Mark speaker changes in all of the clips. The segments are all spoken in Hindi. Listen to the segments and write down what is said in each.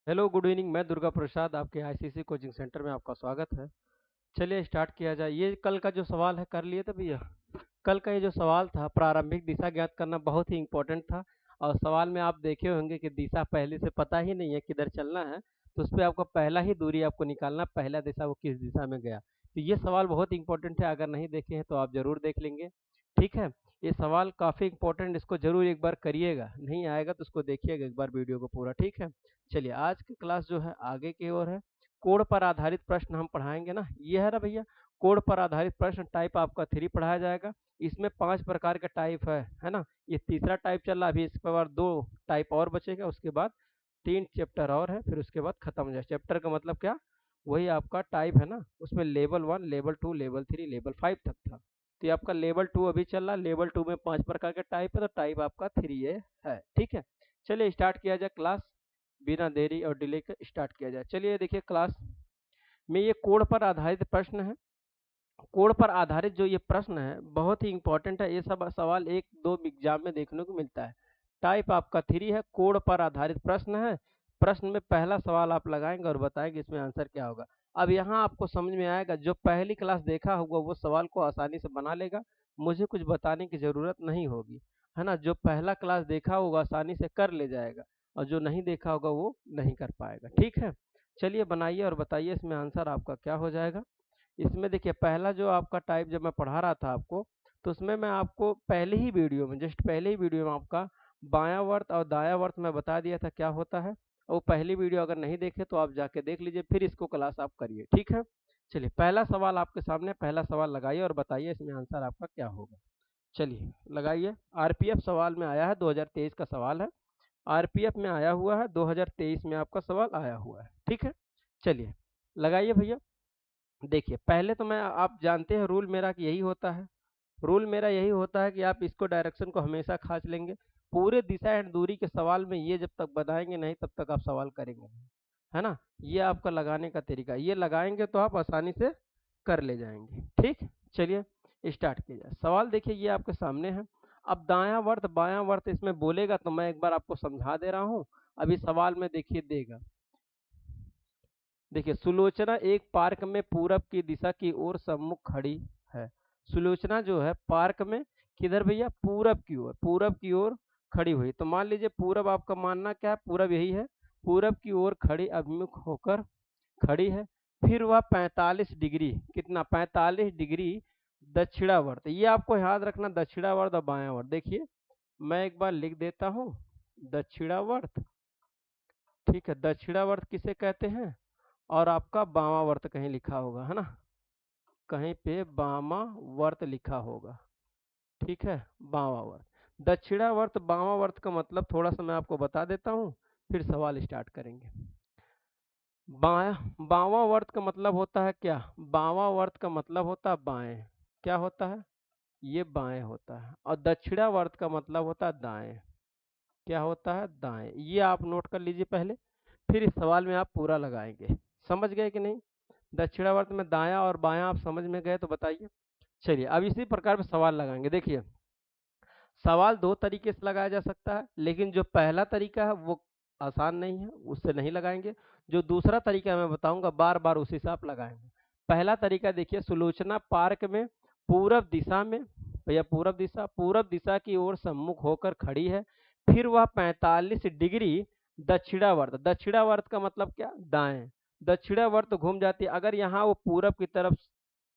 Speaker 1: Hello good evening. मैं दुर्गा प्रसाद आपके आईसीसी कोचिंग सेंटर में आपका स्वागत है। चलिए स्टार्ट किया जाए। ये कल का जो सवाल है कर लिए थे भैया। कल का ये जो सवाल था प्रारंभिक दिशा ज्ञात करना बहुत ही इम्पोर्टेंट था। और सवाल में आप देखे होंगे कि दिशा पहले से पता ही नहीं है किधर चलना है, तो उस पर आपको पहला ही दूरी आपको निकालना, पहला दिशा वो किस दिशा में गया। तो ये सवाल बहुत इंपॉर्टेंट है, अगर नहीं देखे हैं तो आप जरूर देख लेंगे। ठीक है। ये सवाल काफ़ी इंपॉर्टेंट, इसको जरूर एक बार करिएगा, नहीं आएगा तो उसको देखिएगा एक बार वीडियो को पूरा। ठीक है। चलिए आज की क्लास जो है आगे की ओर है। कोड पर आधारित प्रश्न हम पढ़ाएंगे ना, ये है ना भैया। कोड पर आधारित प्रश्न टाइप आपका 3 पढ़ाया जाएगा। इसमें 5 प्रकार का टाइप है ना। ये तीसरा टाइप चल रहा, अभी इसके बाद 2 टाइप और बचेगा, उसके बाद 3 चैप्टर और है, फिर उसके बाद खत्म हो जाए। चैप्टर का मतलब क्या, वही आपका टाइप है ना, उसमें लेवल 1, लेवल 2, लेवल 3, लेवल 5 तक था। तो ये आपका लेवल 2 अभी चल रहा है। लेवल 2 में 5 प्रकार के टाइप है, तो टाइप आपका 3 ये है। ठीक है। चलिए स्टार्ट किया जाए क्लास, बिना देरी और डिले के स्टार्ट किया जाए। चलिए देखिए क्लास में ये कोड पर आधारित प्रश्न है। कोड पर आधारित जो ये प्रश्न है बहुत ही इंपॉर्टेंट है। ये सब सवाल एक दो एग्जाम में देखने को मिलता है। टाइप आपका 3 है, कोड पर आधारित प्रश्न है। प्रश्न में पहला सवाल आप लगाएंगे और बताएंगे इसमें आंसर क्या होगा। अब यहाँ आपको समझ में आएगा, जो पहली क्लास देखा होगा वो सवाल को आसानी से बना लेगा, मुझे कुछ बताने की ज़रूरत नहीं होगी, है ना। जो पहला क्लास देखा होगा आसानी से कर ले जाएगा, और जो नहीं देखा होगा वो नहीं कर पाएगा। ठीक है। चलिए बनाइए और बताइए इसमें आंसर आपका क्या हो जाएगा। इसमें देखिए पहला जो आपका टाइप जब मैं पढ़ा रहा था आपको, तो उसमें मैं आपको पहले ही वीडियो में, जस्ट पहले ही वीडियो में आपका बायां वर्त और दायां वर्त मैं बता दिया था क्या होता है। और वो पहली वीडियो अगर नहीं देखे तो आप जाके देख लीजिए, फिर इसको क्लास आप करिए। ठीक है। चलिए पहला सवाल आपके सामने, पहला सवाल लगाइए और बताइए इसमें आंसर आपका क्या होगा। चलिए लगाइए। आरपीएफ सवाल में आया है, 2023 का सवाल है। आरपीएफ में आया हुआ है, 2023 में आपका सवाल आया हुआ है। ठीक है। चलिए लगाइए भैया। देखिए पहले तो मैं, आप जानते हैं रूल मेरा कि यही होता है। रूल मेरा यही होता है कि आप इसको डायरेक्शन को हमेशा खांच लेंगे। पूरे दिशा एंड दूरी के सवाल में ये जब तक बनाएंगे नहीं तब तक आप सवाल करेंगे नहीं, है ना। ये आपका लगाने का तरीका, ये लगाएंगे तो आप आसानी से कर ले जाएंगे। ठीक। चलिए स्टार्ट किया जाए। सवाल देखिए ये आपके सामने है। अब दायां वर्त बायां वर्त इसमें बोलेगा तो मैं एक बार आपको समझा दे रहा हूँ। अभी सवाल में देखिए देगा। देखिए सुलोचना एक पार्क में पूरब की दिशा की ओर सम्मुख खड़ी है। सुलोचना जो है पार्क में किधर भैया, पूरब की ओर, पूरब की ओर खड़ी हुई। तो मान लीजिए पूरब आपका मानना क्या है, पूरब यही है। पूरब की ओर खड़ी, अभिमुख होकर खड़ी है। फिर वह 45 डिग्री, कितना, 45 डिग्री दक्षिणावर्त, ये आपको याद रखना, दक्षिणावर्त और बायावर्त। देखिए मैं एक बार लिख देता हूँ, दक्षिणावर्त। ठीक है, दक्षिणावर्त किसे कहते हैं, और आपका वामावर्त कहीं लिखा होगा, है ना, कहीं पे वामावर्त लिखा होगा। ठीक है, वामावर्त। दक्षिणावर्त वामावर्त का मतलब थोड़ा सा मैं आपको बता देता हूँ, फिर सवाल स्टार्ट करेंगे। बाया वामावर्त का मतलब होता है क्या, वामावर्त का मतलब होता है बाएं। क्या होता है, ये बाएं होता है। और दक्षिणावर्त का मतलब होता है दाएं। क्या होता है, दाएं। ये आप नोट कर लीजिए पहले, फिर इस सवाल में आप पूरा लगाएंगे। समझ गए कि नहीं। दक्षिणावर्त में दायां और बायां आप समझ में गए तो बताइए। चलिए अब इसी प्रकार में सवाल लगाएंगे। देखिए सवाल दो तरीके से लगाया जा सकता है, लेकिन जो पहला तरीका है वो आसान नहीं है, उससे नहीं लगाएंगे। जो दूसरा तरीका मैं बताऊंगा बार बार उसी से आप लगाएंगे। पहला तरीका देखिए, सुलोचना पार्क में पूरब दिशा में, भैया पूरब दिशा की ओर सम्मुख होकर खड़ी है। फिर वह 45 डिग्री दक्षिणावर्त, दक्षिणावर्त का मतलब क्या, दाएं, दक्षिणावर्त घूम जाती है। अगर यहाँ वो पूरब की तरफ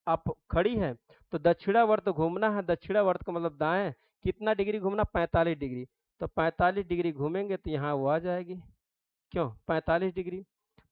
Speaker 1: आप खड़ी है तो दक्षिणावर्त घूमना है, दक्षिणावर्त का मतलब दाएं। कितना डिग्री घूमना, 45 डिग्री। तो 45 डिग्री घूमेंगे तो यहाँ वो आ जाएगी। क्यों 45 डिग्री,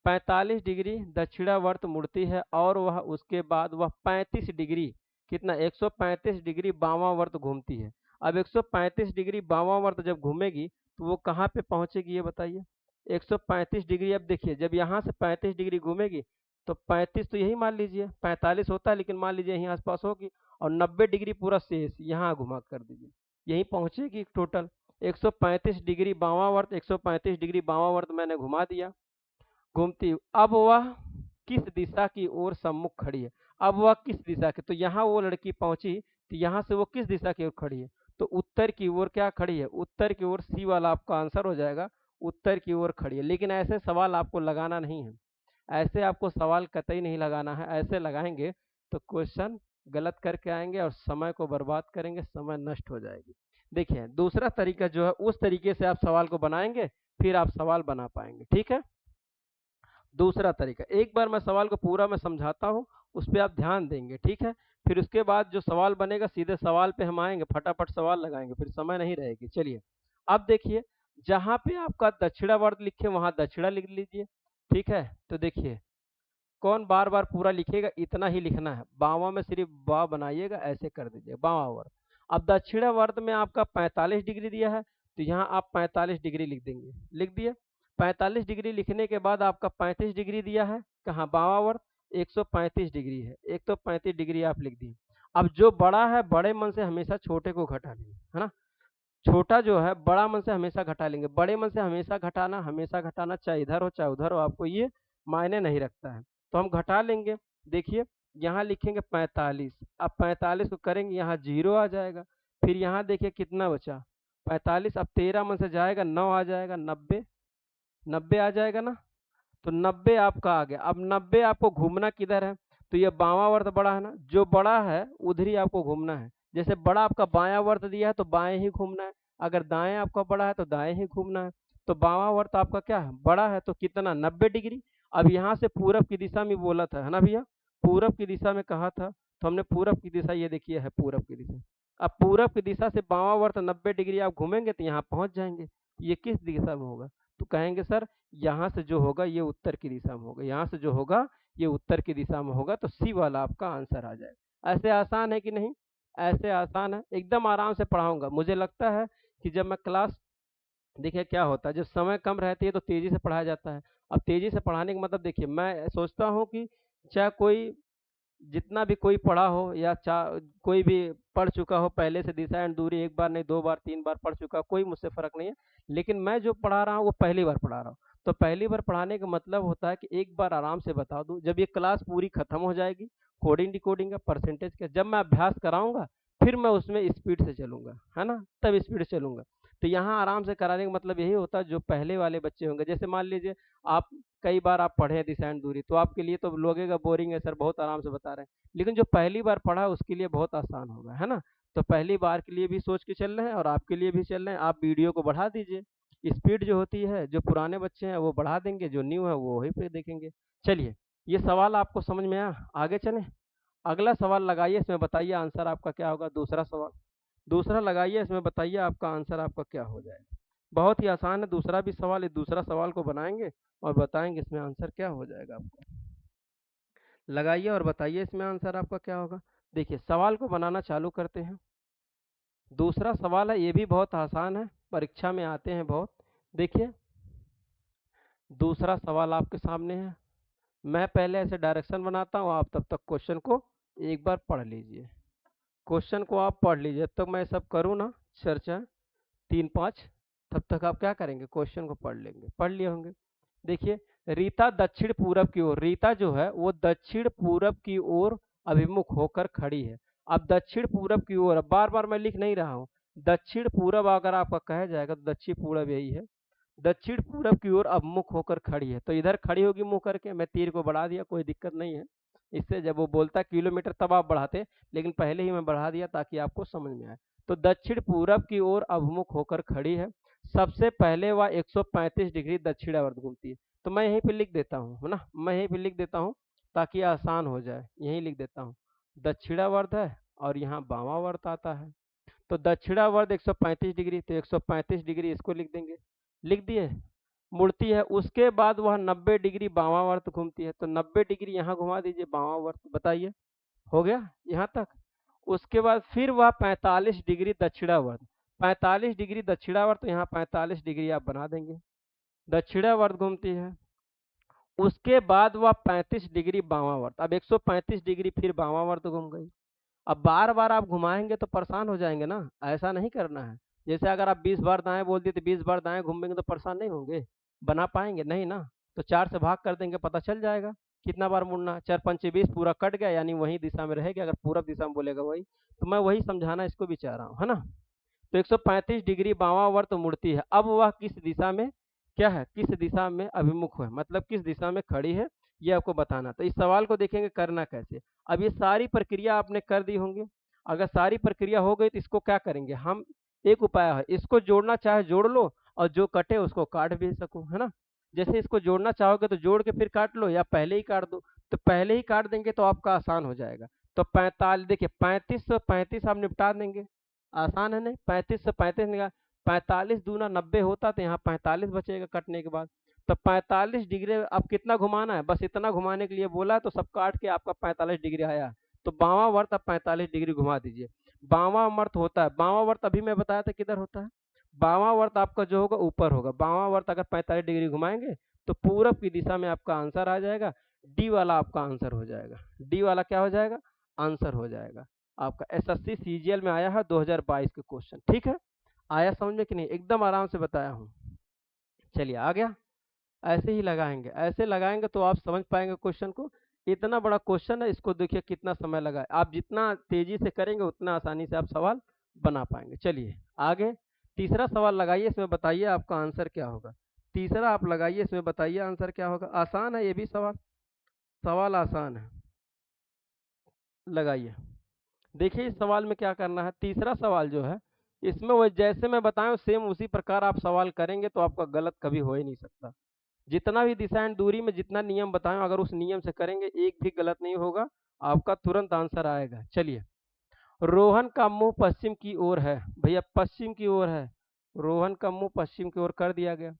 Speaker 1: 45 डिग्री दक्षिणावर्त मुड़ती है, और वह उसके बाद वह 35 डिग्री, कितना, 135 डिग्री वामावर्त घूमती है। अब 135 डिग्री वामावर्त जब घूमेगी तो वो कहाँ पे पहुंचेगी ये बताइए। 135 डिग्री, अब देखिए जब यहाँ से 35 डिग्री घूमेगी तो 35 तो यही मान लीजिए, 45 होता है लेकिन मान लीजिए यहीं आसपास होगी, और 90 डिग्री पूरा शेष यहाँ घुमा कर दीजिए, यहीं पहुंचेगी टोटल। 135 डिग्री बामावर्त, 135 डिग्री बामावर्त मैंने घुमा दिया, घूमती। अब वह किस दिशा की ओर सम्मुख खड़ी है, अब वह किस दिशा की, तो यहाँ वो लड़की पहुंची तो यहाँ से वो किस दिशा की ओर खड़ी है, तो उत्तर की ओर क्या खड़ी है, उत्तर की ओर। सी वाला आपका आंसर हो जाएगा, उत्तर की ओर खड़ी है। लेकिन ऐसे सवाल आपको लगाना नहीं है, ऐसे आपको सवाल कतई नहीं लगाना है। ऐसे लगाएंगे तो क्वेश्चन गलत करके आएंगे और समय को बर्बाद करेंगे, समय नष्ट हो जाएगी। देखिए दूसरा तरीका जो है, उस तरीके से आप सवाल को बनाएंगे, फिर आप सवाल बना पाएंगे। ठीक है, दूसरा तरीका, एक बार मैं सवाल को पूरा मैं समझाता हूँ, उस पर आप ध्यान देंगे। ठीक है, फिर उसके बाद जो सवाल बनेगा सीधे सवाल पे हम आएंगे, फटाफट सवाल लगाएंगे, फिर समय नहीं रहेगी। चलिए अब देखिए, जहाँ पे आपका दक्षिणावर्त लिखे वहां दक्षिणा लिख लीजिए। ठीक है, तो देखिए कौन बार बार पूरा लिखेगा, इतना ही लिखना है, बावा में सिर्फ बा बनाइएगा, ऐसे कर दीजिए बावावर्त। अब दक्षिणावर्त में आपका 45 डिग्री दिया है, तो यहाँ आप 45 डिग्री लिख देंगे, लिख दिए। 45 डिग्री लिखने के बाद आपका 35 डिग्री दिया है, कहाँ बावावर्त, 135 डिग्री है, 135 डिग्री आप लिख दिए। अब जो बड़ा है, बड़े मन से हमेशा छोटे को घटा लेंगे, है ना। छोटा जो है बड़ा मन से हमेशा घटा लेंगे, बड़े मन से हमेशा घटाना, चाहे इधर हो चाहे उधर हो, आपको ये मायने नहीं रखता है। तो हम घटा लेंगे। देखिए यहाँ लिखेंगे 45, अब 45 को करेंगे, यहाँ 0 आ जाएगा। फिर यहाँ देखिए कितना बचा 45, अब 13 मन से जाएगा 9 आ जाएगा, 90, 90 आ जाएगा ना। तो 90 आपका आ गया। अब 90 आपको घूमना किधर है, तो ये बावां वर्त बड़ा है ना, जो बड़ा है उधर ही आपको घूमना है। जैसे बड़ा आपका बायां वर्त दिया है तो बाएं ही घूमना है, अगर दाएं आपका बड़ा है तो दाएं ही घूमना है। तो बावां वर्त आपका क्या है, बड़ा है, तो कितना 90 डिग्री। अब यहाँ से पूरब की दिशा में बोला था, है ना भैया, पूरब की दिशा में कहा था, तो हमने पूरब की दिशा, ये देखिए है पूरब की दिशा। अब पूरब की दिशा से बावां वर्त 90 डिग्री आप घूमेंगे तो यहाँ पहुंच जाएंगे। ये किस दिशा में होगा, तो कहेंगे सर यहाँ से जो होगा ये उत्तर की दिशा में होगा, यहाँ से जो होगा ये उत्तर की दिशा में होगा। तो सी वाला आपका आंसर आ जाएगा। ऐसे आसान है कि नहीं, ऐसे आसान है, एकदम आराम से पढ़ाऊंगा। मुझे लगता है कि जब मैं क्लास, देखिए क्या होता है, जब समय कम रहती है तो तेजी से पढ़ाया जाता है। अब तेजी से पढ़ाने का मतलब देखिए, मैं सोचता हूँ कि चाहे कोई, जितना भी कोई पढ़ा हो या कोई भी पढ़ चुका हो पहले से, दिशा एंड दूरी एक बार नहीं, 2 बार 3 बार पढ़ चुका, कोई मुझसे फर्क नहीं है। लेकिन मैं जो पढ़ा रहा हूँ वो पहली बार पढ़ा रहा हूँ। तो पहली बार पढ़ाने का मतलब होता है कि एक बार आराम से बता दूं, जब ये क्लास पूरी खत्म हो जाएगी, कोडिंग डिकोडिंग का, परसेंटेज का, जब मैं अभ्यास कराऊंगा, फिर मैं उसमें स्पीड से चलूंगा, है ना, तब स्पीड से चलूंगा। तो यहाँ आराम से कराने का मतलब यही होता है, जो पहले वाले बच्चे होंगे, जैसे मान लीजिए आप कई बार आप पढ़े दिशा एंड दूरी, तो आपके लिए तो लगेगा बोरिंग है सर, बहुत आराम से बता रहे हैं। लेकिन जो पहली बार पढ़ा उसके लिए बहुत आसान होगा, है ना। तो पहली बार के लिए भी सोच के चल रहे हैं और आपके लिए भी चल रहे हैं। आप वीडियो को बढ़ा दीजिए, स्पीड जो होती है, जो पुराने बच्चे हैं वो बढ़ा देंगे, जो न्यू है वो वही पे देखेंगे। चलिए ये सवाल आपको समझ में आया, आगे चलें। अगला सवाल लगाइए, इसमें बताइए आंसर आपका क्या होगा। दूसरा सवाल, दूसरा लगाइए, इसमें बताइए आपका आंसर आपका क्या हो जाएगा। बहुत ही आसान है दूसरा भी सवाल, इस दूसरा सवाल को बनाएंगे और बताएंगे इसमें आंसर क्या हो जाएगा आपका। लगाइए और बताइए इसमें आंसर आपका क्या होगा। देखिए सवाल को बनाना चालू करते हैं। दूसरा सवाल है, ये भी बहुत आसान है, परीक्षा में आते हैं बहुत। देखिए दूसरा सवाल आपके सामने है, मैं पहले ऐसे डायरेक्शन बनाता हूँ, आप तब तक क्वेश्चन को एक बार पढ़ लीजिए। क्वेश्चन को आप पढ़ लीजिए, जब तक मैं सब करूँ ना चर्चा 3-5, तब तक आप क्या करेंगे, क्वेश्चन को पढ़ लेंगे, पढ़ लिए होंगे। देखिए रीता दक्षिण पूरब की ओर, रीता जो है वो दक्षिण पूरब की ओर अभिमुख होकर खड़ी है। अब दक्षिण पूरब की ओर, बार बार मैं लिख नहीं रहा हूँ, दक्षिण पूरब अगर आपका कहा जाएगा तो दक्षिण पूरब यही है, दक्षिण पूरब की ओर अभिमुख होकर खड़ी है। तो इधर खड़ी होगी मुंह करके, मैं तीर को बढ़ा दिया, कोई दिक्कत नहीं है इससे। जब वो बोलता किलोमीटर तब आप बढ़ाते, लेकिन पहले ही मैं बढ़ा दिया ताकि आपको समझ में आए। तो दक्षिण पूरब की ओर अभिमुख होकर खड़ी है। सबसे पहले वह 135 डिग्री दक्षिणावर्त घूमती है। तो मैं यहीं पे लिख देता हूँ, है ना, मैं यहीं पे लिख देता हूँ ताकि आसान हो जाए, यहीं लिख देता हूँ। दक्षिणावर्त है और यहाँ बामावर्त आता है। तो दक्षिणावर्त 135 डिग्री, तो 135 डिग्री इसको लिख देंगे, लिख दिए। मुड़ती है, उसके बाद वह 90 डिग्री बामावर्त घूमती है, तो 90 डिग्री यहाँ घुमा दीजिए बामावर्त। बताइए हो गया यहाँ तक। उसके बाद फिर वह 45 डिग्री दक्षिणावर्त, 45 डिग्री दक्षिणावर्त, तो यहाँ 45 डिग्री आप बना देंगे, दक्षिणावर्त घूमती है। उसके बाद वह 35 डिग्री बामावर्त, अब 135 डिग्री फिर बामावर्त घूम गई। अब बार बार आप घुमाएंगे तो परेशान हो जाएंगे ना, ऐसा नहीं करना है। जैसे अगर आप 20 बार दाएं बोल दिए तो 20 बार दाएं घूमेंगे तो परेशान नहीं होंगे, बना पाएंगे नहीं ना। तो 4 से भाग कर देंगे, पता चल जाएगा कितना बार मुड़ना है। 4 पंचे 20 पूरा कट गया, यानी वही दिशा में रहेगा, अगर पूरब दिशा में बोलेगा वही। तो मैं वही समझाना इसको भी चाह रहा हूँ, है ना। तो 135 डिग्री बामावर्त मुड़ती है। अब वह किस दिशा में, क्या है, किस दिशा में अभिमुख है, मतलब किस दिशा में खड़ी है, ये आपको बताना। तो इस सवाल को देखेंगे करना कैसे। अब ये सारी प्रक्रिया आपने कर दी होंगी। अगर सारी प्रक्रिया हो गई तो इसको क्या करेंगे हम, एक उपाय है, इसको जोड़ना चाहे जोड़ लो और जो कटे उसको काट भी सको, है ना। जैसे इसको जोड़ना चाहोगे तो जोड़ के फिर काट लो या पहले ही काट दो। तो पहले ही काट देंगे तो आपका आसान हो जाएगा। तो 45, देखिए 35 आप निपटा देंगे, आसान है नहीं। 35 निकाल, 45 दूना 90 होता तो यहाँ 45 बचेगा कटने के बाद। तो 45 डिग्री अब कितना घुमाना है, बस इतना घुमाने के लिए बोला है, तो सब काट के आपका 45 डिग्री आया। तो बावा वर्त अब 45 डिग्री घुमा दीजिए। बावा वर्त होता है, बावा वर्त अभी मैं बताया था किधर होता है, बावा वर्त आपका जो होगा ऊपर होगा। बावा वर्त अगर 45 डिग्री घुमाएंगे तो पूरब की दिशा में आपका आंसर आ जाएगा। डी वाला आपका आंसर हो जाएगा। डी वाला क्या हो जाएगा, आंसर हो जाएगा आपका। एसएससी सीजीएल में आया है 2022 के क्वेश्चन, ठीक है। आया समझ में कि नहीं, एकदम आराम से बताया हूँ। चलिए आ गया। ऐसे ही लगाएंगे, ऐसे लगाएंगे तो आप समझ पाएंगे क्वेश्चन को। इतना बड़ा क्वेश्चन है, इसको देखिए कितना समय लगा है। आप जितना तेजी से करेंगे उतना आसानी से आप सवाल बना पाएंगे। चलिए आगे, तीसरा सवाल लगाइए, इसमें बताइए आपका आंसर क्या होगा। तीसरा आप लगाइए, इसमें बताइए आंसर क्या होगा। आसान है ये भी सवाल, सवाल आसान है। लगाइए, देखिए इस सवाल में क्या करना है। तीसरा सवाल जो है इसमें वो जैसे मैं बताया सेम उसी प्रकार आप सवाल करेंगे तो आपका गलत कभी हो ही नहीं सकता। जितना भी दिशा एंड दूरी में जितना नियम बताएं अगर उस नियम से करेंगे एक भी गलत नहीं होगा, आपका तुरंत आंसर आएगा। चलिए, रोहन का मुंह पश्चिम की ओर है, भैया पश्चिम की ओर है, रोहन का मुंह पश्चिम की ओर कर दिया गया।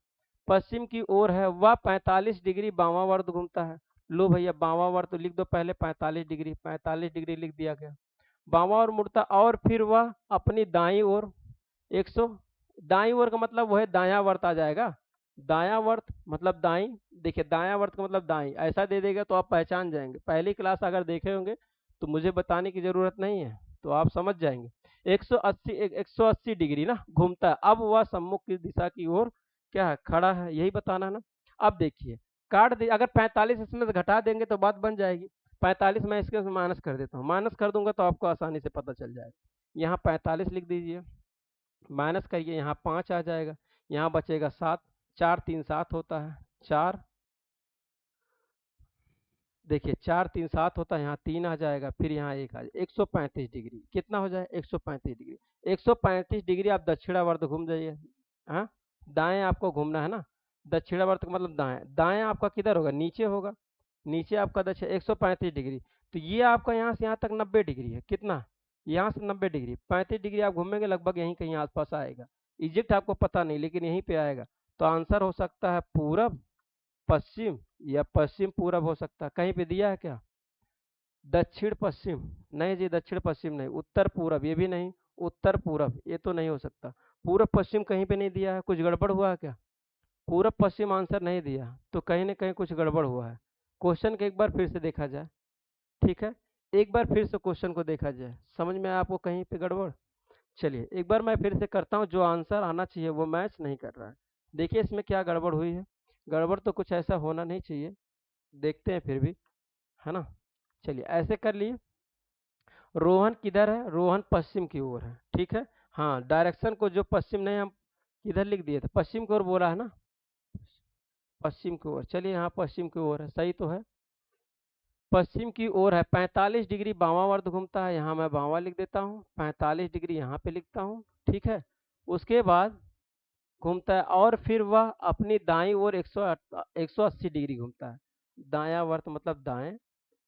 Speaker 1: पश्चिम की ओर है, वह 45 डिग्री बामावर्त घूमता है। लो भैया बामावर्त लिख दो पहले, 45 डिग्री, 45 डिग्री लिख दिया गया। बामा और मुड़ता, और फिर वह अपनी दाई ओर 100, दाई ओर का मतलब वो है दायां वर्त आ जाएगा। दायां वर्त मतलब दाई, देखिए दायां वर्त का मतलब दाई, ऐसा दे देगा तो आप पहचान जाएंगे। पहली क्लास अगर देखे होंगे तो मुझे बताने की जरूरत नहीं है, तो आप समझ जाएंगे। 180 डिग्री ना घूमता है। अब वह सम्मुख की दिशा की ओर क्या है, खड़ा है, यही बताना है ना। अब देखिए काट दे, अगर 45 इसमें से घटा देंगे तो बात बन जाएगी। 45 मैं इसके माइनस कर देता हूँ, माइनस कर दूंगा तो आपको आसानी से पता चल जाएगा। यहाँ 45 लिख दीजिए, माइनस करिए, यहाँ 5 आ जाएगा, यहाँ बचेगा 7, 4 3 7 होता है, 4, देखिए 4 3 7 होता है, यहाँ 3 आ जाएगा, फिर यहाँ 1 आ जाएगा। 135 डिग्री कितना हो जाए, 135 डिग्री। 135 डिग्री आप दक्षिणावर्त घूम जाइए। हाँ, दाएं आपको घूमना है ना, दक्षिणावर्त का मतलब दाएं, दाएं आपका किधर होगा, नीचे होगा, नीचे आपका दक्षिण 135 डिग्री। तो ये आपका यहाँ से यहाँ तक 90 डिग्री है, कितना, यहाँ से 90 डिग्री, 35 डिग्री आप घूमेंगे लगभग यहीं कहीं आसपास आएगा। इजिप्ट आपको पता नहीं लेकिन यहीं पे आएगा। तो आंसर हो सकता है पूरब पश्चिम या पश्चिम पूरब हो सकता है। कहीं पे दिया है क्या, दक्षिण पश्चिम, नहीं जी दक्षिण पश्चिम नहीं, उत्तर पूरब ये भी नहीं, उत्तर पूरब ये तो नहीं हो सकता। पूरब पश्चिम कहीं पे नहीं दिया है, कुछ गड़बड़ हुआ है क्या, पूरब पश्चिम आंसर नहीं दिया तो कहीं ना कहीं कुछ गड़बड़ हुआ है। क्वेश्चन को एक बार फिर से देखा जाए, ठीक है, एक बार फिर से क्वेश्चन को देखा जाए, समझ में आया आपको कहीं पे गड़बड़। चलिए एक बार मैं फिर से करता हूँ, जो आंसर आना चाहिए वो मैच नहीं कर रहा है। देखिए इसमें क्या गड़बड़ हुई है, गड़बड़ तो कुछ ऐसा होना नहीं चाहिए, देखते हैं फिर भी, है ना। चलिए ऐसे कर लिए, रोहन किधर है, रोहन पश्चिम की ओर है, ठीक है। हाँ डायरेक्शन को जो पश्चिम नहीं, हम किधर लिख दिए थे, पश्चिम की ओर बोला है ना, पश्चिम की ओर। चलिए यहाँ पश्चिम की ओर है, सही तो है, पश्चिम की ओर है। 45 डिग्री बामावर्त घूमता है, यहाँ मैं बामा लिख देता हूँ, 45 डिग्री यहाँ पे लिखता हूँ, ठीक है। उसके बाद घूमता है और फिर वह अपनी दाईं ओर 180 डिग्री घूमता है। दायां वर्त मतलब दाएं,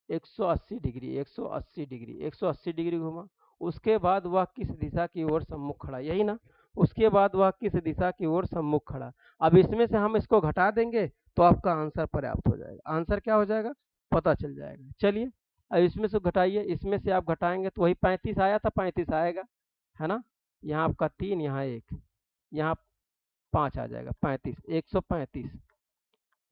Speaker 1: 180 डिग्री, 180 डिग्री, 180 डिग्री घुमा। उसके बाद वह किस दिशा की ओर सम्मुख खड़ा, यही ना, उसके बाद वह किस दिशा की ओर सम्मुख खड़ा। अब इसमें से हम इसको घटा देंगे तो आपका आंसर पर्याप्त हो जाएगा। आंसर क्या हो जाएगा, पता चल जाएगा। चलिए अब इसमें से घटाइए, इसमें से आप घटाएंगे तो वही 35 आया था, 35 आएगा, है ना। यहाँ आपका 3, यहाँ 1, यहाँ 5 आ जाएगा, 35, 135,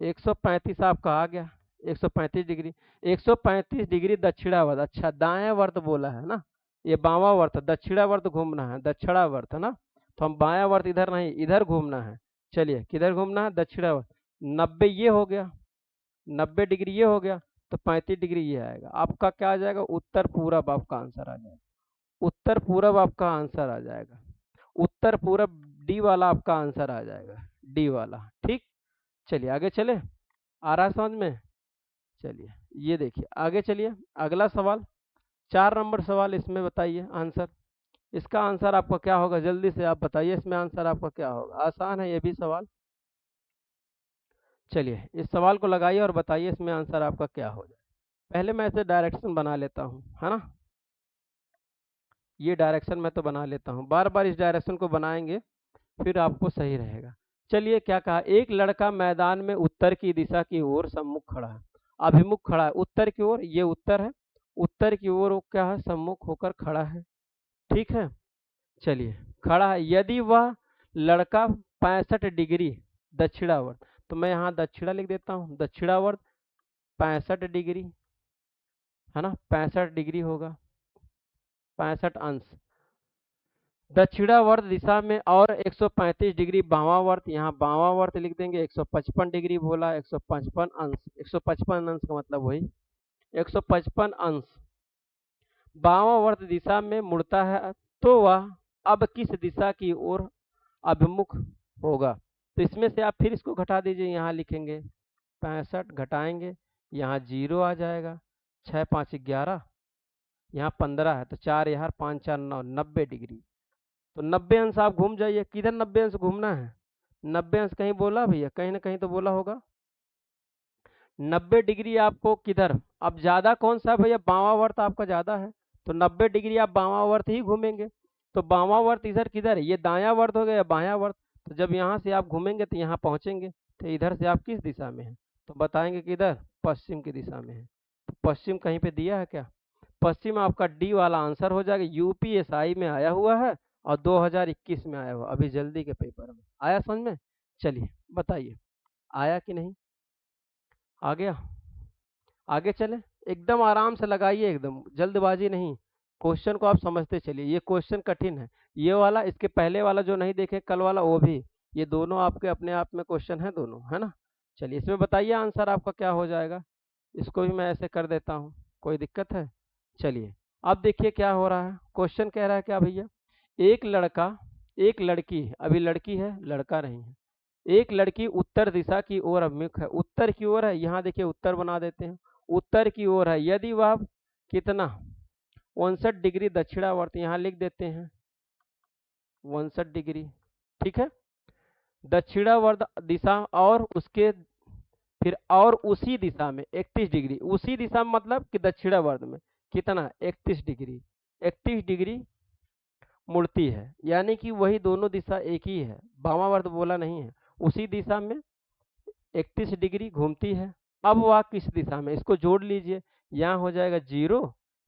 Speaker 1: 135 आपका आ गया, 135 डिग्री। 135 डिग्री दक्षिणावर्त, अच्छा दाएं वर्त बोला है ना, ये बामा वर्त, दक्षिणावर्त घूमना है, दक्षिणावर्त है ना, तो हम बाया वर्त इधर नहीं, इधर घूमना है। चलिए किधर घूमना है, दक्षिणावर्त। 90 ये हो गया, 90 डिग्री ये हो गया, तो 35 डिग्री ये आएगा। आपका क्या आ जाएगा, उत्तर पूरब आपका आंसर आ जाएगा, उत्तर पूरब आपका आंसर आ जाएगा, उत्तर पूरब डी वाला आपका आंसर आ जाएगा, डी वाला। ठीक, चलिए आगे चले, आ रहा है समझ में? चलिए ये देखिए आगे चलिए, अगला सवाल 4 नंबर सवाल, इसमें बताइए आंसर। इसका आंसर आपका क्या होगा, जल्दी से आप बताइए, इसमें आंसर आपका क्या होगा। आसान है ये भी सवाल। चलिए इस सवाल को लगाइए और बताइए इसमें आंसर आपका क्या हो जाए। पहले मैं इसे डायरेक्शन बना लेता हूँ, है ना। ये डायरेक्शन मैं तो बना लेता हूँ, बार बार इस डायरेक्शन को बनाएंगे फिर आपको सही रहेगा। चलिए क्या कहा, एक लड़का मैदान में उत्तर की दिशा की ओर सम्मुख खड़ा है, अभिमुख खड़ा है उत्तर की ओर, ये उत्तर है, उत्तर की ओर वो क्या है, सम्मुख होकर खड़ा है। ठीक है, चलिए खड़ा है, यदि वह लड़का 65 डिग्री दक्षिणावर्त, तो मैं यहाँ दक्षिणा लिख देता हूँ, दक्षिणावर्त 65 डिग्री, है ना, 65 डिग्री होगा, 65 अंश दक्षिणावर्त दिशा में, और 135 डिग्री बामावर्त, यहाँ बामावर्त लिख देंगे, 155 डिग्री बोला, 155 अंश, 155 अंश का मतलब वही 155 अंश बामावर्त दिशा में मुड़ता है, तो वह अब किस दिशा की ओर अभिमुख होगा। तो इसमें से आप फिर इसको घटा दीजिए, यहाँ लिखेंगे 65 घटाएंगे, यहाँ 0 आ जाएगा, 6 5 11, यहाँ 15 है, तो 4 यहाँ 5 4 9, 90 डिग्री। तो 90 अंश आप घूम जाइए, किधर 90 अंश घूमना है, 90 अंश कहीं बोला भैया, कहीं ना कहीं तो बोला होगा। 90 डिग्री आपको किधर, अब ज्यादा कौन सा भैया, बामावर्त आपका ज्यादा है, तो 90 डिग्री आप बामावर्त ही घूमेंगे। तो बामावर्त इधर किधर है, ये दायां वर्त हो गया या बायां वर्त, तो जब यहाँ से आप घूमेंगे तो यहाँ पहुंचेंगे, तो इधर से आप किस दिशा में है, तो बताएंगे किधर, पश्चिम की दिशा में है। तो पश्चिम कहीं पे दिया है क्या, पश्चिम आपका डी वाला आंसर हो जाएगा। यूपीएसआई में आया हुआ है और 2021 में आया हुआ, अभी जल्दी के पेपर में आया, समझ में। चलिए बताइए आया कि नहीं, आ गया। आगे चले, एकदम आराम से लगाइए, एकदम जल्दबाजी नहीं, क्वेश्चन को आप समझते चलिए। ये क्वेश्चन कठिन है, ये वाला, इसके पहले वाला जो नहीं देखे कल वाला वो भी, ये दोनों आपके अपने आप में क्वेश्चन है दोनों, है ना। चलिए इसमें बताइए आंसर आपका क्या हो जाएगा। इसको भी मैं ऐसे कर देता हूँ, कोई दिक्कत है। चलिए अब देखिए क्या हो रहा है, क्वेश्चन कह रहा है क्या भैया, एक लड़का एक लड़की, अभी लड़की है लड़का नहीं है, एक लड़की उत्तर दिशा की ओर अभिमुख है, उत्तर की ओर है, यहाँ देखिए उत्तर बना देते हैं, उत्तर की ओर है, यदि वह कितना 59 डिग्री दक्षिणावर्त, यहाँ लिख देते हैं 59 डिग्री। ठीक है, दक्षिणावर्त दिशा, और उसके फिर और उसी दिशा में 31 डिग्री, उसी दिशा में मतलब कि दक्षिणावर्त में कितना 31 डिग्री, 31 डिग्री मुड़ती है, यानी कि वही दोनों दिशा एक ही है, वामावर्त बोला नहीं है, उसी दिशा में 31 डिग्री घूमती है। अब वह किस दिशा में, इसको जोड़ लीजिए, यहाँ हो जाएगा 0,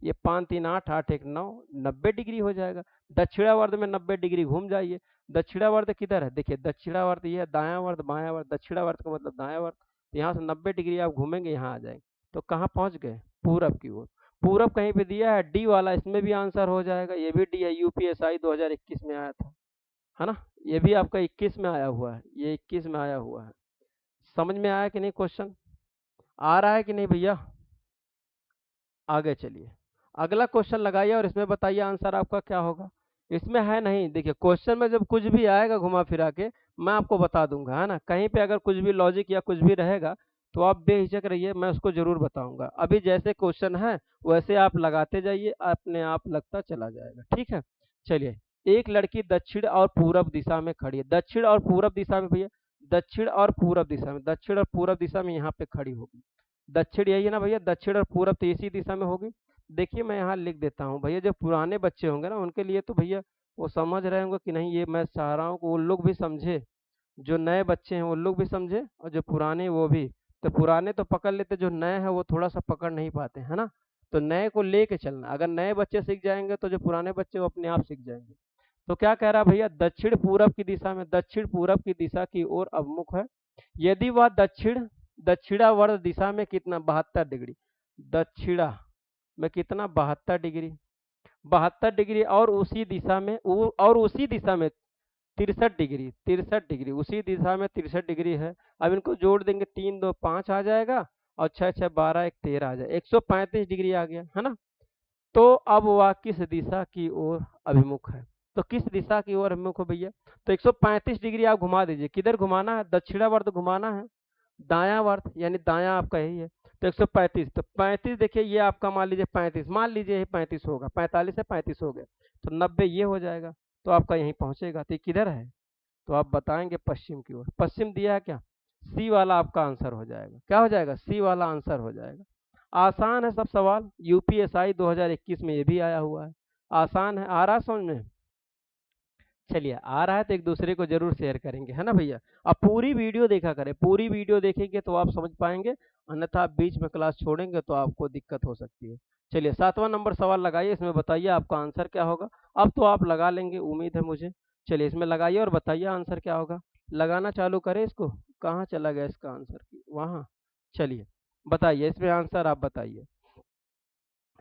Speaker 1: ये 5 3 8 8 1 9, 90 डिग्री हो जाएगा। दक्षिणावर्त में 90 डिग्री घूम जाइए, दक्षिणावर्त किधर है, देखिए दक्षिणावर्त ये है, दायावर्त बायावर्त, दक्षिणावर्त का मतलब दायावर्त, तो यहाँ से 90 डिग्री आप घूमेंगे, यहाँ आ जाएंगे, तो कहाँ पहुँच गए, पूरब की ओर। पूरब कहीं पे दिया है, डी वाला, इसमें भी आंसर हो जाएगा, ये भी डी है, यूपीएसआई 2021 में आया था, है ना, ये भी आपका 21 में आया हुआ है, ये 21 में आया हुआ है। समझ में आया कि नहीं, क्वेश्चन आ रहा है कि नहीं भैया। आगे चलिए, अगला क्वेश्चन लगाइए और इसमें बताइए आंसर आपका क्या होगा। इसमें है नहीं, देखिए क्वेश्चन में जब कुछ भी आएगा घुमा फिरा के मैं आपको बता दूंगा, है ना, कहीं पे अगर कुछ भी लॉजिक या कुछ भी रहेगा तो आप बेहिचक रहिए, मैं उसको जरूर बताऊंगा। अभी जैसे क्वेश्चन है वैसे आप लगाते जाइए, अपने आप लगता चला जाएगा। ठीक है, चलिए, एक लड़की दक्षिण और पूरब दिशा में खड़ी है, दक्षिण और पूरब दिशा में भैया, दक्षिण और पूरब दिशा में, दक्षिण और पूरब दिशा में यहाँ पे खड़ी होगी, दक्षिण यही है ना भैया, दक्षिण और पूरब तो इसी दिशा में होगी। देखिए मैं यहाँ लिख देता हूँ भैया, जो पुराने बच्चे होंगे ना उनके लिए तो भैया वो समझ रहे होंगे कि नहीं, ये मैं चाह रहा हूँ कि वो लोग भी समझे, जो नए बच्चे हैं वो लोग भी समझे और जो पुराने वो भी, तो पुराने तो पकड़ लेते, जो नए हैं वो थोड़ा सा पकड़ नहीं पाते, है ना। तो नए को लेके चलना, अगर नए बच्चे सीख जाएंगे तो जो पुराने बच्चे वो अपने आप सीख जाएंगे। तो क्या कह रहा भैया, दक्षिण पूरब की दिशा में, दक्षिण पूरब की दिशा की ओर अभिमुख है, यदि वह दक्षिणावर्त दिशा में कितना 72 डिग्री, दक्षिणा में कितना 72 डिग्री, 72 डिग्री, और उसी दिशा में 63 डिग्री, 63 डिग्री, उसी दिशा में 63 डिग्री है। अब इनको जोड़ देंगे, 3 2 5 आ जाएगा और 6 6 12 1 13 आ जाएगा, 135 डिग्री आ गया, है ना। तो अब वह किस दिशा की ओर अभिमुख है, तो किस दिशा की ओर अभिमुख हो भैया? तो 135 डिग्री आप घुमा दीजिए। किधर घुमाना है? दक्षिणावर्त घुमाना है, दायावर्त यानी दायां आपका यही है। तो 135, तो 35 देखिए ये आपका मान लीजिए 35, मान लीजिए ये 35 होगा, 45 से 35 हो गया, तो 90 ये हो जाएगा, तो आपका यहीं पहुंचेगा। तो ये किधर है? तो आप बताएंगे पश्चिम की ओर। पश्चिम दिया है क्या? सी वाला आपका आंसर हो जाएगा। क्या हो जाएगा? सी वाला आंसर हो जाएगा। आसान है सब सवाल, यूपीएसआई 2021 में ये भी आया हुआ है, आसान है। आ रहा समझ में? चलिए आ रहा है तो एक दूसरे को जरूर शेयर करेंगे, है ना भैया? अब पूरी वीडियो देखा करें, पूरी वीडियो देखेंगे तो आप समझ पाएंगे, अन्यथा आप बीच में क्लास छोड़ेंगे तो आपको दिक्कत हो सकती है। चलिए 7वां नंबर सवाल लगाइए, इसमें बताइए आपका आंसर क्या होगा। अब तो आप लगा लेंगे उम्मीद है मुझे। चलिए इसमें लगाइए और बताइए आंसर क्या होगा। लगाना चालू करें इसको। कहाँ चला गया इसका आंसर? वहाँ। चलिए बताइए इसमें आंसर, आप बताइए।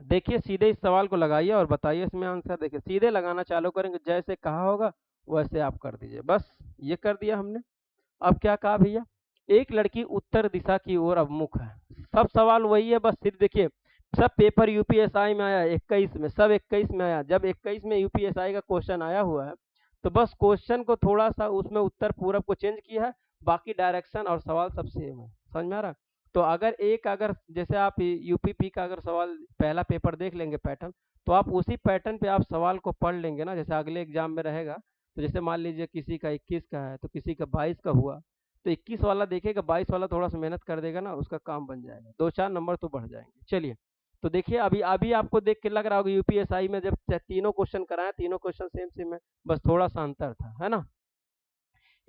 Speaker 1: देखिए सीधे इस सवाल को लगाइए और बताइए इसमें आंसर। देखिए सीधे लगाना चालू करेंगे, जैसे कहा होगा वैसे आप कर दीजिए। बस ये कर दिया हमने। अब क्या कहा भैया? एक लड़की उत्तर दिशा की ओर अभिमुख है। सब सवाल वही है, बस सिर्फ देखिए सब पेपर यूपीएसआई में आया 21 में, सब 21 में आया। जब 21 में यूपीएसआई का क्वेश्चन आया हुआ है तो बस क्वेश्चन को थोड़ा सा उसमें उत्तर पूरब को चेंज किया है, बाकी डायरेक्शन और सवाल सब सेम है। समझ में आ रहा? तो अगर जैसे आप यूपीपी का अगर सवाल पहला पेपर देख लेंगे पैटर्न, तो आप उसी पैटर्न पे आप सवाल को पढ़ लेंगे ना, जैसे अगले एग्जाम में रहेगा। तो जैसे मान लीजिए किसी का 21 का है तो किसी का 22 का हुआ, तो 21 वाला देखेगा, 22 वाला थोड़ा सा मेहनत कर देगा ना, उसका काम बन जाएगा, 2-4 नंबर तो बढ़ जाएंगे। चलिए तो देखिए अभी अभी आपको देख के लग रहा होगा यूपीएसआई में जब तीनों क्वेश्चन कराए, तीनों क्वेश्चन सेम सेम है, बस थोड़ा सा अंतर था, है ना?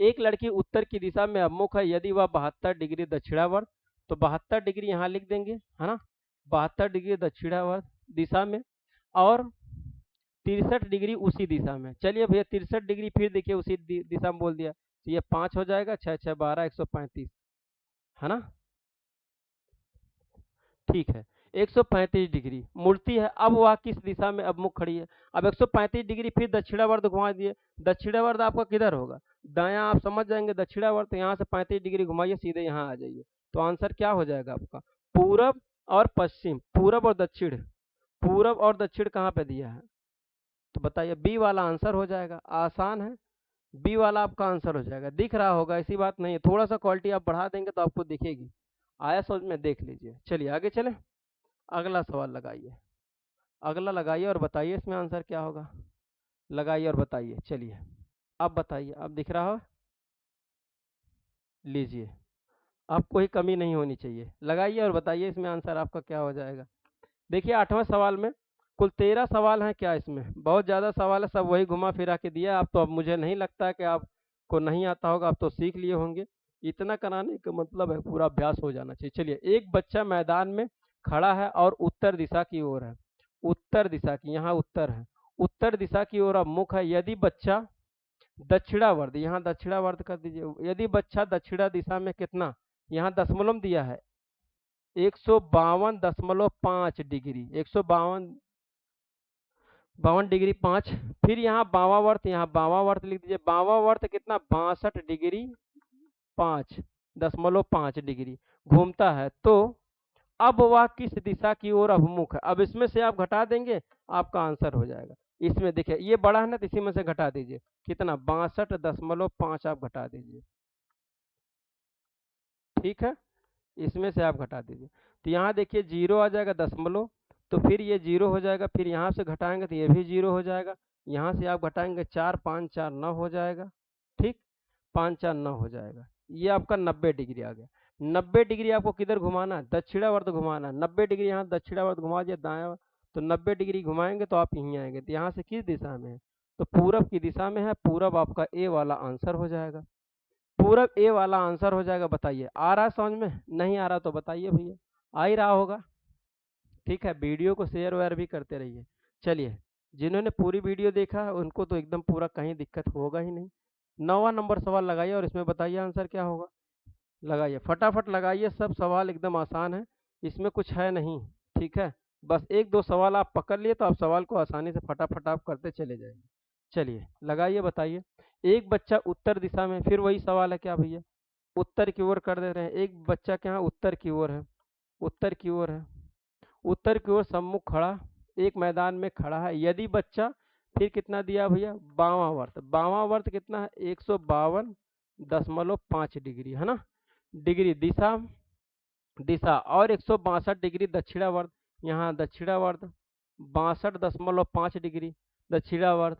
Speaker 1: एक लड़की उत्तर की दिशा में अभिमुख है यदि वह 72 डिग्री दक्षिणावर्त, तो 72 डिग्री यहाँ लिख देंगे, है ना? 72 डिग्री दक्षिणावर्त दिशा में, और 63 डिग्री उसी दिशा में। चलिए भैया 63 डिग्री फिर देखिए उसी दिशा में बोल दिया, तो ये 5 हो जाएगा, 6 6 12 135, है ना? ठीक है। 135 डिग्री मूर्ति है, अब वह किस दिशा में अभिमुख खड़ी है? अब 135 डिग्री फिर दक्षिणावर्त घुमा दिए। दक्षिणावर्त आपका किधर होगा? दायां, आप समझ जाएंगे दक्षिणावर्त, यहाँ से 35 डिग्री घुमाइए, सीधे यहाँ आ जाइए। तो आंसर क्या हो जाएगा आपका? पूरब और पश्चिम, पूरब और दक्षिण। पूरब और दक्षिण कहाँ पे दिया है? तो बताइए, बी वाला आंसर हो जाएगा। आसान है, बी वाला आपका आंसर हो जाएगा। दिख रहा होगा, ऐसी बात नहीं है, थोड़ा सा क्वालिटी आप बढ़ा देंगे तो आपको दिखेगी। आया समझ में? देख लीजिए। चलिए आगे चलें, अगला सवाल लगाइए। अगला लगाइए और बताइए इसमें आंसर क्या होगा। लगाइए और बताइए। चलिए अब बताइए, अब दिख रहा हो? लीजिए, अब कोई कमी नहीं होनी चाहिए। लगाइए और बताइए इसमें आंसर आपका क्या हो जाएगा। देखिए 8वें सवाल में कुल 13 सवाल हैं क्या? इसमें बहुत ज़्यादा सवाल है, सब वही घुमा फिरा के दिया। आप तो, अब मुझे नहीं लगता है कि आपको नहीं आता होगा, आप तो सीख लिए होंगे। इतना कराने का मतलब है पूरा अभ्यास हो जाना चाहिए। चलिए, एक बच्चा मैदान में खड़ा है और उत्तर दिशा की ओर है। उत्तर दिशा की, यहाँ उत्तर है, उत्तर दिशा की ओर अब मुख है यदि बच्चा दक्षिणावर्त, यहाँ दक्षिणावर्त कर दीजिए। यदि बच्चा दक्षिणा दिशा में कितना, यहाँ दशमलव दिया है, 152.5 डिग्री, 152 डिग्री 5। फिर यहाँ बावावर्त, यहाँ बावावर्त लिख दीजिए। बावावर्त कितना? 62.5 डिग्री घूमता है। तो अब वह किस दिशा की ओर अभिमुख है? अब इसमें से आप घटा देंगे, आपका आंसर हो जाएगा। इसमें देखिए ये बड़ा है ना, तो इसी में से घटा दीजिए। कितना? 62.5 आप घटा दीजिए, ठीक है? इसमें से आप घटा दीजिए, तो यहाँ देखिए जीरो आ जाएगा, दशमलव, तो फिर ये जीरो हो जाएगा। फिर यहाँ से घटाएंगे तो ये भी जीरो हो जाएगा। यहाँ से आप घटाएंगे 4 5 4 9 हो जाएगा, ठीक? 5 4 9 हो जाएगा। ये आपका 90 डिग्री आ गया। 90 डिग्री आपको किधर घुमाना है? दक्षिणावर्त घुमाना है। 90 डिग्री यहाँ दक्षिणावर्त घुमा दिया दायां, तो 90 डिग्री घुमाएंगे तो आप यहीं आएंगे। तो यहाँ से किस दिशा में है? तो पूरब की दिशा में है। पूरब आपका ए वाला आंसर हो जाएगा। पूरब ए वाला आंसर हो जाएगा। बताइए आ रहा है समझ में? नहीं आ रहा तो बताइए भैया, आ ही रहा होगा। ठीक है, वीडियो को शेयर वेयर भी करते रहिए। चलिए, जिन्होंने पूरी वीडियो देखा है उनको तो एकदम पूरा कहीं दिक्कत होगा ही नहीं। 9वां नंबर सवाल लगाइए और इसमें बताइए आंसर क्या होगा। लगाइए, फटाफट लगाइए, सब सवाल एकदम आसान है, इसमें कुछ है नहीं। ठीक है, बस 1-2 सवाल आप पकड़ लिए तो आप सवाल को आसानी से फटाफट आप करते चले जाएंगे। चलिए लगाइए, बताइए। एक बच्चा उत्तर दिशा में, फिर वही सवाल है क्या भैया? उत्तर की ओर कर दे रहे हैं। एक बच्चा क्या है? उत्तर की ओर है, उत्तर की ओर है, उत्तर की ओर सम्मुख खड़ा, एक मैदान में खड़ा है। यदि बच्चा फिर कितना दिया भैया, 52वां वर्त। 52वां वर्त कितना है, 152.5 डिग्री, है ना। डिग्री दिशा, दिशा और 162 डिग्री दक्षिणावर्त। यहाँ दक्षिणावर्त 62.5 डिग्री दक्षिणावर्त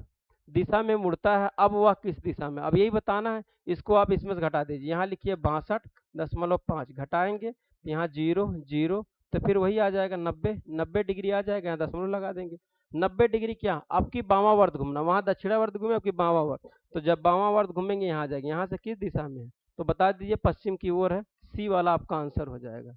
Speaker 1: दिशा में मुड़ता है। अब वह किस दिशा में, अब यही बताना है। इसको आप इसमें से घटा दीजिए, यहाँ लिखिए 62.5, घटाएंगे यहाँ 0 0, तो फिर वही आ जाएगा 90 डिग्री आ जाएगा, यहाँ दशमलव लगा देंगे। 90 डिग्री क्या, आपकी बामावर्त घूमना, वहाँ दक्षिणावर्त घूमे आपकी बामावर्त, तो जब बामावर्त घूमेंगे यहाँ आ जाएगी। यहाँ से किस दिशा में है, तो बता दीजिए पश्चिम की ओर है। सी वाला आपका आंसर हो जाएगा।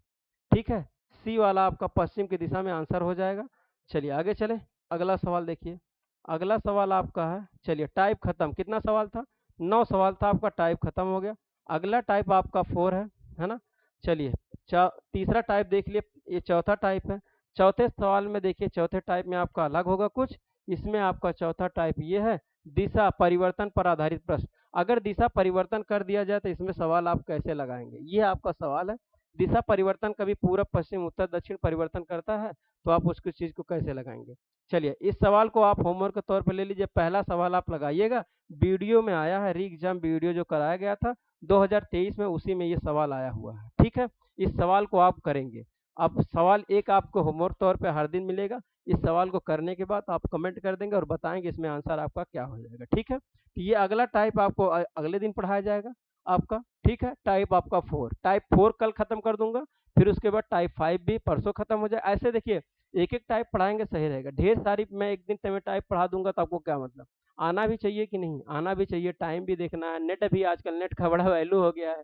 Speaker 1: ठीक है, सी वाला आपका पश्चिम की दिशा में आंसर हो जाएगा। चलिए आगे चले, अगला सवाल देखिए। अगला सवाल आपका है, चलिए टाइप खत्म, कितना सवाल था, 9 सवाल था आपका, टाइप खत्म हो गया। अगला टाइप आपका 4 है ना। चलिए तीसरा टाइप देख लिए, ये चौथा टाइप है। चौथे सवाल में देखिए, चौथे टाइप में आपका अलग होगा कुछ। इसमें आपका चौथा टाइप ये है, दिशा परिवर्तन पर आधारित प्रश्न। अगर दिशा परिवर्तन कर दिया जाए तो इसमें सवाल आप कैसे लगाएंगे, ये आपका सवाल है। दिशा परिवर्तन कभी पूरब पश्चिम उत्तर दक्षिण परिवर्तन करता है, तो आप उसकी चीज को कैसे लगाएंगे। चलिए इस सवाल को आप होमवर्क के तौर पर ले लीजिए। पहला सवाल आप लगाइएगा, वीडियो में आया है, री एग्जाम वीडियो जो कराया गया था 2023 में, उसी में ये सवाल आया हुआ है। ठीक है, इस सवाल को आप करेंगे। अब सवाल एक आपको होमवर्क तौर पे हर दिन मिलेगा। इस सवाल को करने के बाद आप कमेंट कर देंगे और बताएंगे इसमें आंसर आपका क्या हो जाएगा। ठीक है, तो ये अगला टाइप आपको अगले दिन पढ़ाया जाएगा आपका। ठीक है, टाइप आपका 4, टाइप 4 कल खत्म कर दूंगा। फिर उसके बाद टाइप 5 भी परसों खत्म हो जाए। ऐसे देखिए एक एक टाइप पढ़ाएंगे सही रहेगा। ढेर सारी मैं एक दिन में टाइप पढ़ा दूंगा तो आपको क्या मतलब, आना भी चाहिए कि नहीं, आना भी चाहिए, टाइम भी देखना है। नेट भी आजकल नेट का बड़ा वैल्यू हो गया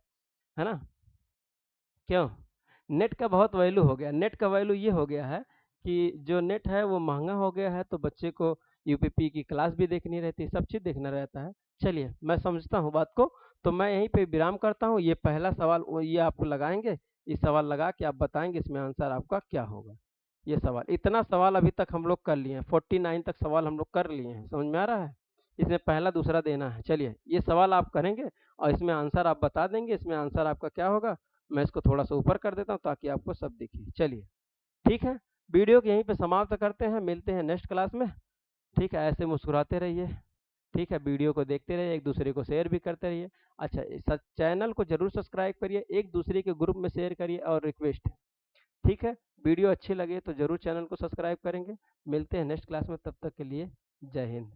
Speaker 1: है ना। क्यों, नेट का बहुत वैल्यू हो गया। नेट का वैल्यू ये हो गया है कि जो नेट है वो महंगा हो गया है, तो बच्चे को यूपीपी की क्लास भी देखनी रहती है, सब चीज़ देखना रहता है। चलिए मैं समझता हूँ बात को, तो मैं यहीं पे विराम करता हूँ। ये पहला सवाल ये आपको लगाएंगे, इस सवाल लगा के आप बताएंगे इसमें आंसर आपका क्या होगा। ये सवाल, इतना सवाल अभी तक हम लोग कर लिए हैं, 49 तक सवाल हम लोग कर लिए हैं, समझ में आ रहा है। इसमें पहला दूसरा देना है। चलिए ये सवाल आप करेंगे और इसमें आंसर आप बता देंगे, इसमें आंसर आपका क्या होगा। मैं इसको थोड़ा सा ऊपर कर देता हूँ ताकि आपको सब दिखे। चलिए ठीक है, वीडियो को यहीं पे समाप्त करते हैं, मिलते हैं नेक्स्ट क्लास में। ठीक है, ऐसे मुस्कुराते रहिए। ठीक है, वीडियो को देखते रहिए, एक दूसरे को शेयर भी करते रहिए। अच्छा, चैनल को जरूर सब्सक्राइब करिए, एक दूसरे के ग्रुप में शेयर करिए, और रिक्वेस्ट है। ठीक है, वीडियो अच्छी लगे तो जरूर चैनल को सब्सक्राइब करेंगे। मिलते हैं नेक्स्ट क्लास में, तब तक के लिए जय हिंद।